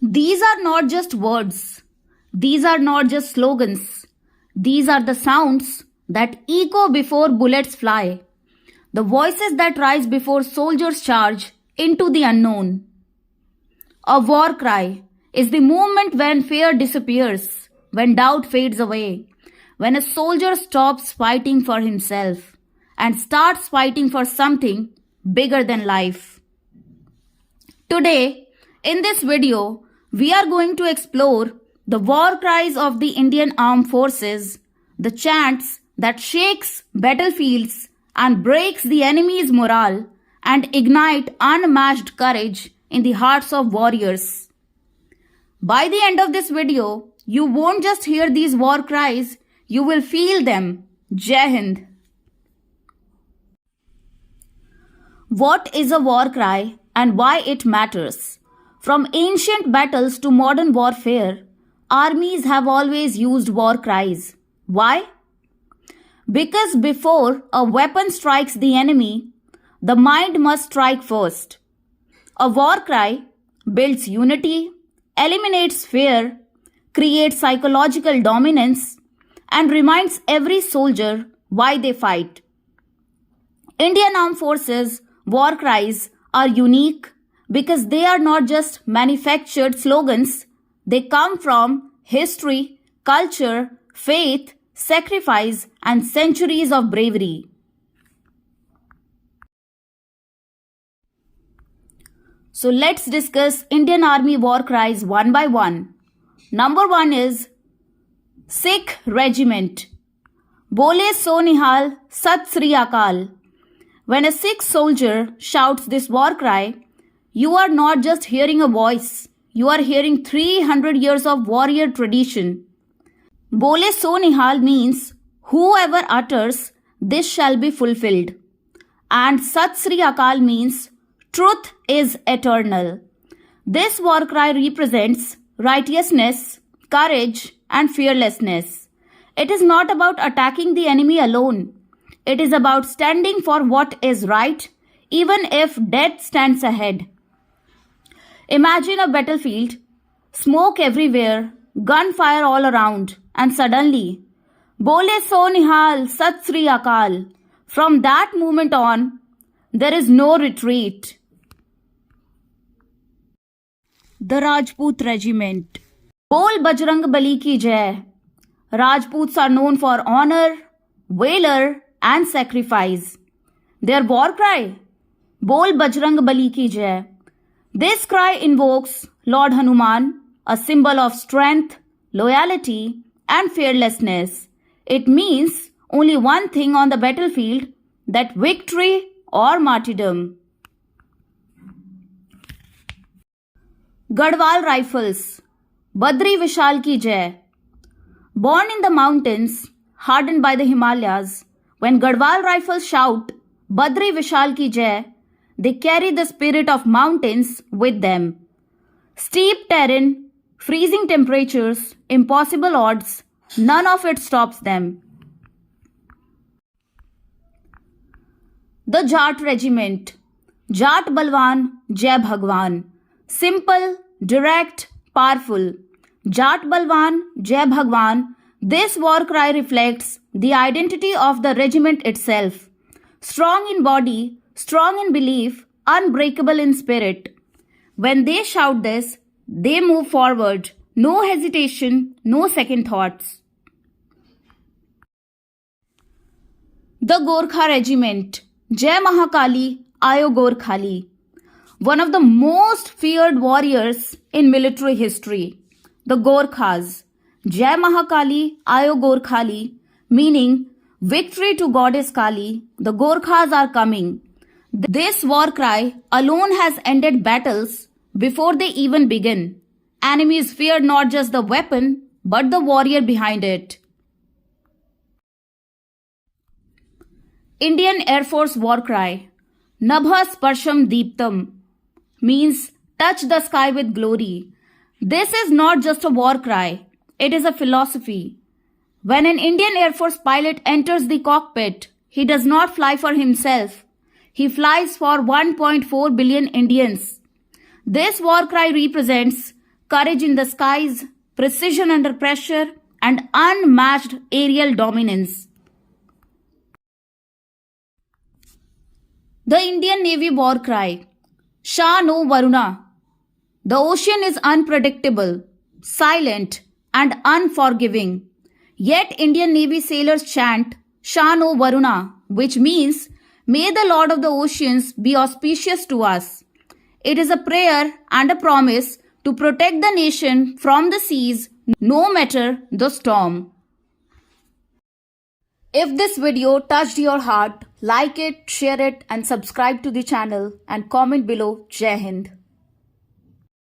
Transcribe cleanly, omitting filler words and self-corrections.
These are not just words. These are not just slogans. These are the sounds that echo before bullets fly. The voices that rise before soldiers charge into the unknown. A war cry is the moment when fear disappears, when doubt fades away, when a soldier stops fighting for himself and starts fighting for something bigger than life. Today, in this video, we are going to explore the war cries of the Indian Armed Forces, the chants that shakes battlefields and breaks the enemy's morale and ignite unmatched courage in the hearts of warriors. By the end of this video, you won't just hear these war cries, you will feel them. Jai Hind. What is a war cry and why it matters? From ancient battles to modern warfare, armies have always used war cries. Why? Because before a weapon strikes the enemy, the mind must strike first. A war cry builds unity, eliminates fear, creates psychological dominance, and reminds every soldier why they fight. Indian Armed Forces war cries are unique because they are not just manufactured slogans, they come from history, culture, faith, sacrifice, and centuries of bravery. So let's discuss Indian Army war cries one by one. Number 1 is Sikh Regiment. Bole so nihal, Sat Sri Akal. When a Sikh soldier shouts this war cry, you are not just hearing a voice, you are hearing 300 years of warrior tradition. Bole so nihal means whoever utters, this shall be fulfilled. And Sat Sri Akal means truth is eternal. This war cry represents righteousness, courage, and fearlessness. It is not about attacking the enemy alone. It is about standing for what is right, even if death stands ahead. Imagine a battlefield, smoke everywhere, gunfire all around, and suddenly, Bole so nihal, Sat Sri Akal. From that moment on, there is no retreat. The Rajput Regiment. Bol Bajrang Bali ki jai. Rajputs are known for honor, valor, and sacrifice. Their war cry, Bol Bajrang Bali ki jai. This cry invokes Lord Hanuman, a symbol of strength, loyalty, and fearlessness. It means only one thing on the battlefield, that victory or martyrdom. Garhwal Rifles. Badri Vishal ki jai. Born in the mountains, hardened by the Himalayas, when Garhwal Rifles shout Badri Vishal ki jai, they carry the spirit of mountains with them. Steep terrain, freezing temperatures, impossible odds, none of it stops them. The Jat Regiment. Jat Balwan, Jai Bhagwan. Simple, direct, powerful. Jat Balwan, Jai Bhagwan. This war cry reflects the identity of the regiment itself. Strong in body, strong in belief, unbreakable in spirit. When they shout this, they move forward. No hesitation, no second thoughts. The Gorkha Regiment. Jai Mahakali, Ayo Gorkhali. One of the most feared warriors in military history. The Gorkhas. Jai Mahakali, Ayo Gorkhali, meaning victory to Goddess Kali. The Gorkhas are coming. This war cry alone has ended battles before they even begin. Enemies fear not just the weapon, but the warrior behind it. Indian Air Force war cry, Nabha Sparsham Deeptam, means touch the sky with glory. This is not just a war cry, it is a philosophy. When an Indian Air Force pilot enters the cockpit, he does not fly for himself. He flies for 1.4 billion Indians. This war cry represents courage in the skies, precision under pressure, and unmatched aerial dominance. The Indian Navy war cry, Shah no Varuna. The ocean is unpredictable, silent, and unforgiving. Yet Indian Navy sailors chant Shah no Varuna, which means, May the Lord of the Oceans be auspicious to us. It is a prayer and a promise to protect the nation from the seas no matter the storm. If this video touched your heart, like it, share it, and subscribe to the channel and comment below. Jai Hind.